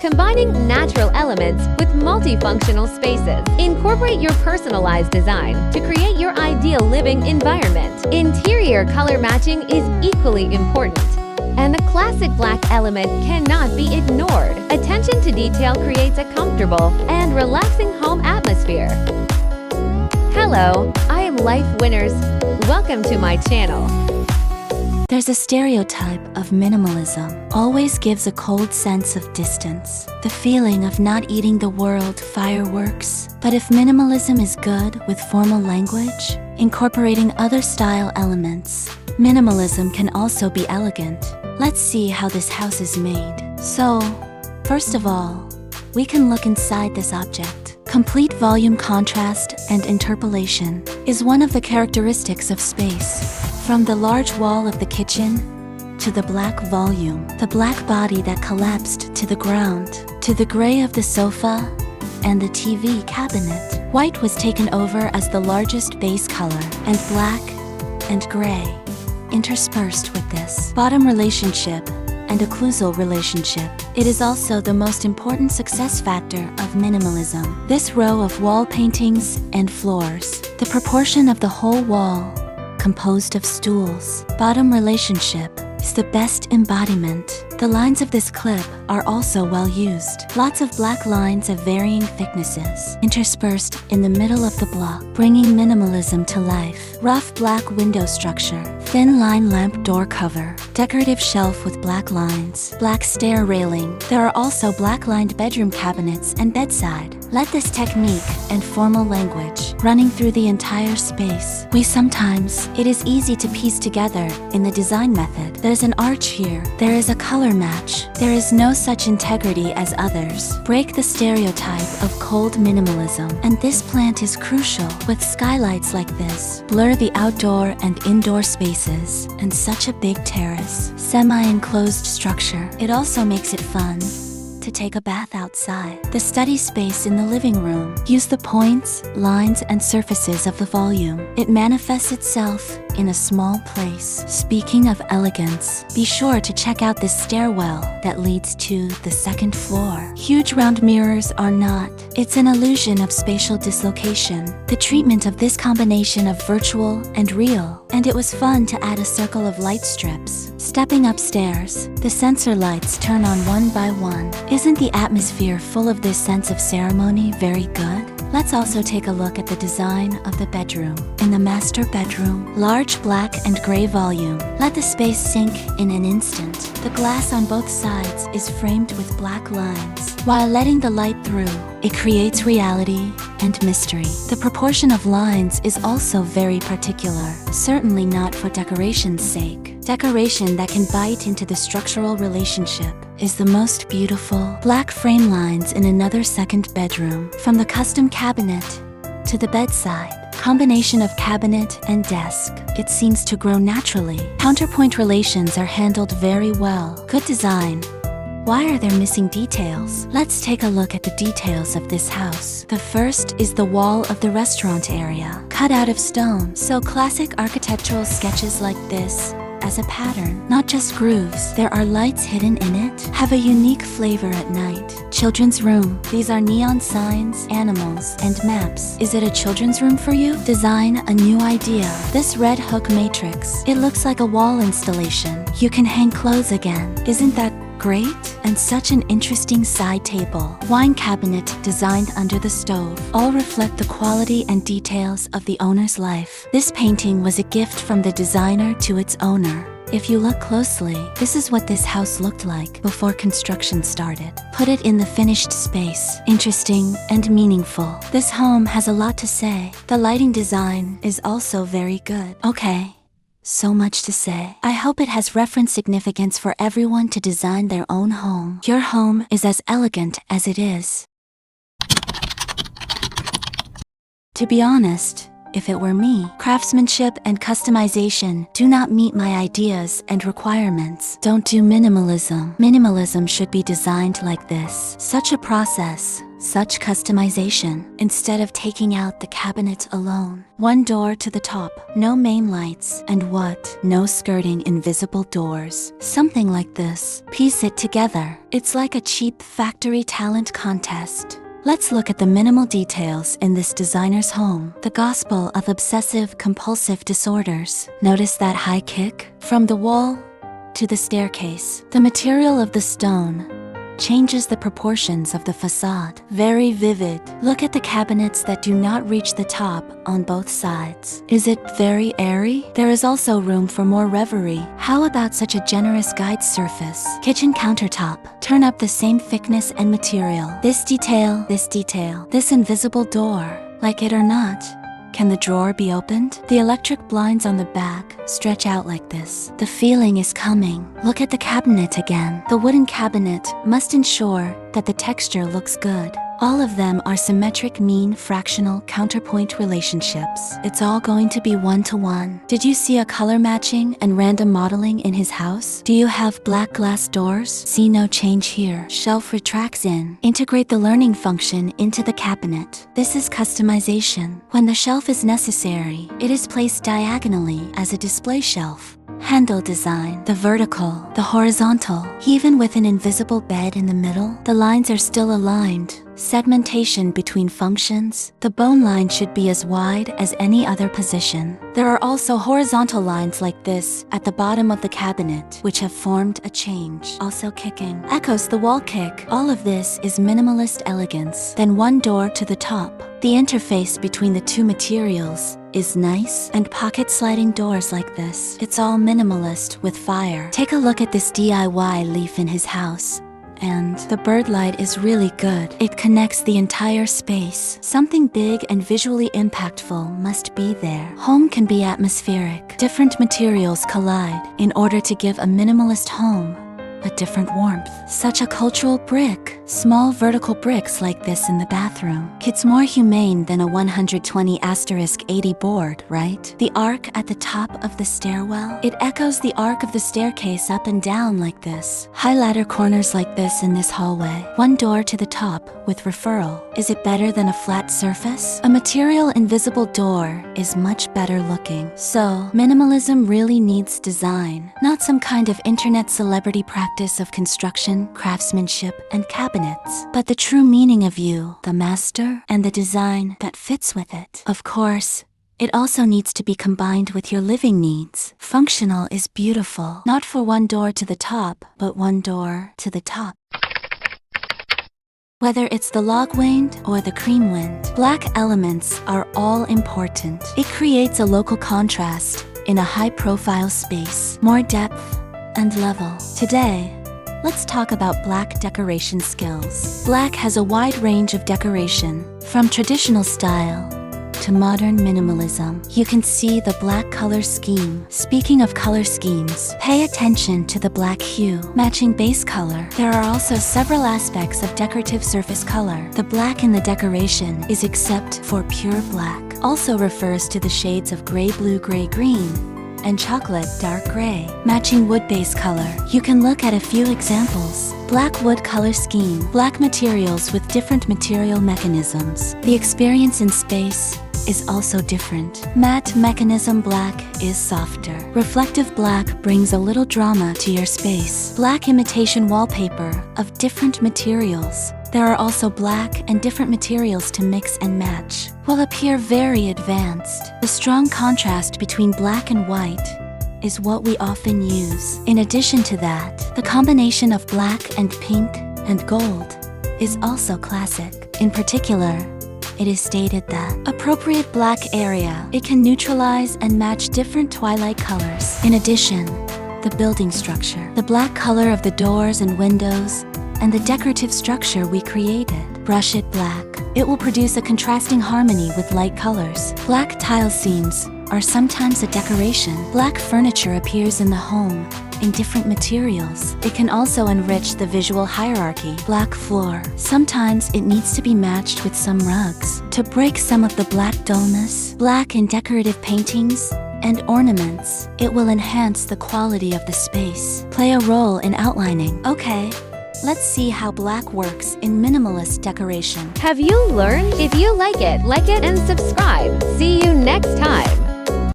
Combining natural elements with multifunctional spaces. Incorporate your personalized design to create your ideal living environment. Interior color matching is equally important, and the classic black element cannot be ignored. Attention to detail creates a comfortable and relaxing home atmosphere. Hello, I am Life Winners. Welcome to my channel. There's a stereotype of minimalism. Always gives a cold sense of distance. The feeling of not eating the world fireworks. But if minimalism is good with formal language, incorporating other style elements, minimalism can also be elegant. Let's see how this house is made. So, first of all, we can look inside this object. Complete volume contrast and interpolation is one of the characteristics of space. From the large wall of the kitchen, to the black volume, the black body that collapsed to the ground, to the gray of the sofa and the TV cabinet. White was taken over as the largest base color, and black and gray interspersed with this bottom relationship and occlusal relationship. It is also the most important success factor of minimalism. This row of wall paintings and floors, the proportion of the whole wall composed of stools. Bottom relationship is the best embodiment. The lines of this clip are also well used. Lots of black lines of varying thicknesses interspersed in the middle of the block, bringing minimalism to life. Rough black window structure, thin line lamp door cover, decorative shelf with black lines, black stair railing. There are also black lined bedroom cabinets and bedside. Let this technique and formal language running through the entire space. It is easy to piece together in the design method. There's an arch here. There is a color match. There is no such integrity as others. Break the stereotype of cold minimalism. And this plant is crucial. With skylights like this, blur the outdoor and indoor spaces, and such a big terrace. Semi-enclosed structure. It also makes it fun to take a bath outside. The study space in the living room. Use the points, lines, and surfaces of the volume. It manifests itself in a small place. Speaking of elegance, be sure to check out this stairwell that leads to the second floor. Huge round mirrors are not. It's an illusion of spatial dislocation. The treatment of this combination of virtual and real. And it was fun to add a circle of light strips. Stepping upstairs, the sensor lights turn on one by one. Isn't the atmosphere full of this sense of ceremony very good? Let's also take a look at the design of the bedroom. In the master bedroom, large black and gray volume. Let the space sink in an instant. The glass on both sides is framed with black lines. While letting the light through, it creates reality and mystery. The proportion of lines is also very particular, certainly not for decoration's sake. Decoration that can bite into the structural relationship is the most beautiful. Black frame lines in another second bedroom. From the custom cabinet to the bedside. Combination of cabinet and desk. It seems to grow naturally. Counterpoint relations are handled very well. Good design. Why are there missing details? Let's take a look at the details of this house. The first is the wall of the restaurant area, cut out of stone. So classic architectural sketches like this as a pattern, not just grooves. There are lights hidden in it. Have a unique flavor at night. Children's room. These are neon signs, animals, and maps. Is it a children's room for you? Design a new idea. This red hook matrix. It looks like a wall installation. You can hang clothes again. Isn't that great? And such an interesting side table. Wine cabinet designed under the stove. All reflect the quality and details of the owner's life. This painting was a gift from the designer to its owner. If you look closely, this is what this house looked like before construction started. Put it in the finished space. Interesting and meaningful. This home has a lot to say. The lighting design is also very good. Okay. So much to say. I hope it has reference significance for everyone to design their own home. Your home is as elegant as it is. To be honest, if it were me, craftsmanship and customization do not meet my ideas and requirements. Don't do minimalism. Minimalism should be designed like this. Such a process such customization. Instead of taking out the cabinet alone, one door to the top, no main lights, and what? No skirting invisible doors. Something like this. Piece it together. It's like a cheap factory talent contest. Let's look at the minimal details in this designer's home. The gospel of obsessive-compulsive disorders. Notice that high kick? From the wall to the staircase. The material of the stone changes the proportions of the facade. Very vivid. Look at the cabinets that do not reach the top on both sides. Is it very airy? There is also room for more reverie. How about such a generous guide surface? Kitchen countertop. Turn up the same thickness and material. This detail, this invisible door. Like it or not, can the drawer be opened? The electric blinds on the back stretch out like this. The feeling is coming. Look at the cabinet again. The wooden cabinet must ensure that the texture looks good. All of them are symmetric mean fractional counterpoint relationships. It's all going to be one-to-one. Did you see a color matching and random modeling in his house? Do you have black glass doors? See no change here. Shelf retracts in. Integrate the learning function into the cabinet. This is customization. When the shelf is necessary, it is placed diagonally as a display shelf. Handle design. The vertical, the horizontal. Even with an invisible bed in the middle, the lines are still aligned. Segmentation between functions. The bone line should be as wide as any other position. There are also horizontal lines like this at the bottom of the cabinet, which have formed a change. Also kicking. Echoes the wall kick. All of this is minimalist elegance. Then one door to the top. The interface between the two materials is nice, and pocket sliding doors like this. It's all minimalist with fire. Take a look at this DIY leaf in his house. And the bird light is really good. It connects the entire space. Something big and visually impactful must be there. Home can be atmospheric. Different materials collide in order to give a minimalist home a different warmth. Such a cultural brick. Small vertical bricks like this in the bathroom. It's more humane than a 120*80 board, right? The arc at the top of the stairwell. It echoes the arc of the staircase up and down like this. High ladder corners like this in this hallway. One door to the top with referral. Is it better than a flat surface? A material invisible door is much better looking. So, minimalism really needs design, not some kind of internet celebrity practice of construction, craftsmanship, and cabinets, but the true meaning of you, the master, and the design that fits with it. Of course, it also needs to be combined with your living needs. Functional is beautiful, not for one door to the top, but one door to the top. Whether it's the log wind or the cream wind, black elements are all important. It creates a local contrast in a high-profile space, more depth and level. Today, let's talk about black decoration skills. Black has a wide range of decoration, from traditional style to modern minimalism. You can see the black color scheme. Speaking of color schemes, pay attention to the black hue, matching base color. There are also several aspects of decorative surface color. The black in the decoration is except for pure black. Also refers to the shades of gray, blue, gray, green, and chocolate dark gray, matching wood base color. You can look at a few examples. Black wood color scheme. Black materials with different material mechanisms. The experience in space is also different. Matte mechanism black is softer. Reflective black brings a little drama to your space. Black imitation wallpaper of different materials. There are also black and different materials to mix and match. Will appear very advanced. The strong contrast between black and white is what we often use. In addition to that, the combination of black and pink and gold is also classic. In particular, it is stated that appropriate black area, it can neutralize and match different twilight colors. In addition, the building structure, the black color of the doors and windows, and the decorative structure we created. Brush it black. It will produce a contrasting harmony with light colors. Black tile seams are sometimes a decoration. Black furniture appears in the home in different materials. It can also enrich the visual hierarchy. Black floor. Sometimes it needs to be matched with some rugs to break some of the black dullness. Black in decorative paintings and ornaments. It will enhance the quality of the space. Play a role in outlining. Okay, Let's see how black works in minimalist decoration. Have you learned? If you like it, and subscribe. See you next time.